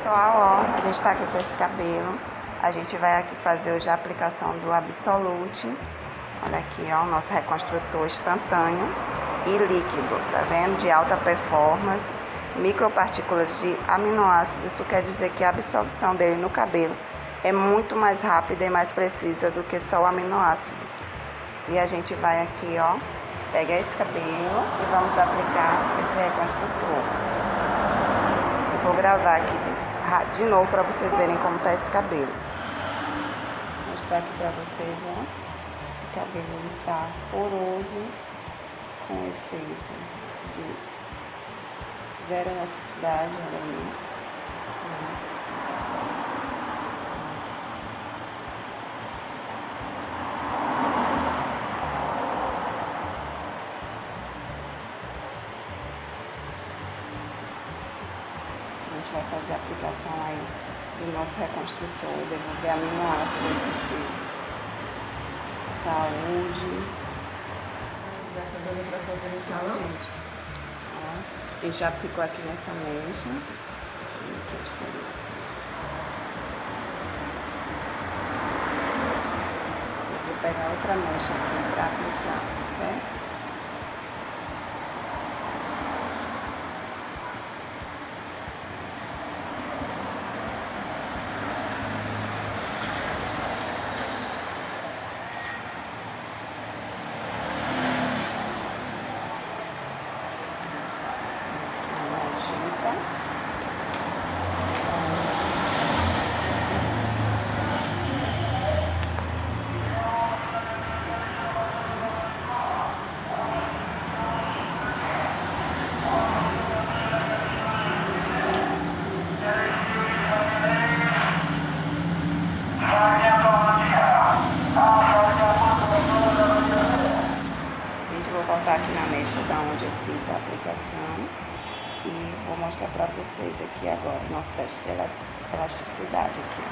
pessoal, ó, a gente tá aqui com esse cabelo. A gente vai aqui fazer hoje a aplicação do Absolut. Olha aqui, ó, o nosso reconstrutor instantâneo e líquido, tá vendo? De alta performance, micropartículas de aminoácidos. Isso quer dizer que a absorção dele no cabelo é muito mais rápida e mais precisa do que só o aminoácido. E a gente vai aqui, ó, pegar esse cabelo e vamos aplicar esse reconstrutor. Eu vou gravar aqui de novo para vocês verem como tá esse cabelo. Vou mostrar aqui para vocês, ó. Esse cabelo ele tá poroso, com efeito de zero elasticidade, olha aí. A gente vai fazer a aplicação aí do nosso reconstrutor, devolver aminoácido desse fio. Saúde. Gente, ó, a gente já aplicou aqui nessa mecha. Olha que diferença. Eu vou pegar outra mecha aqui para aplicar, certo? Vou voltar aqui na mecha da onde eu fiz a aplicação e vou mostrar para vocês aqui agora o nosso teste de elasticidade aqui.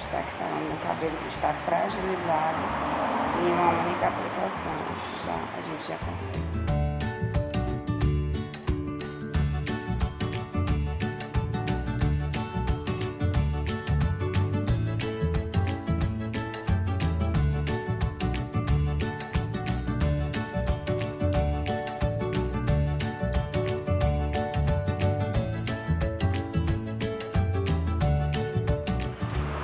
Está aqui falando no cabelo que está fragilizado em uma única aplicação. A gente já consegue.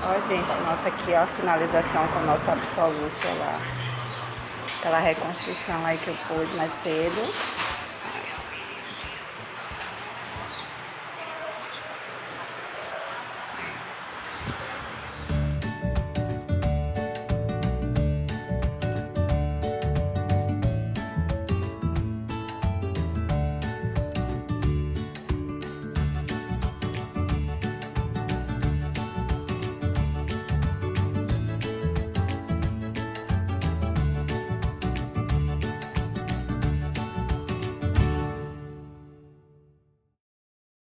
Ó, gente, nossa aqui, ó, a finalização com o nosso Absolut, olha lá. Aquela reconstrução aí que eu pus mais cedo.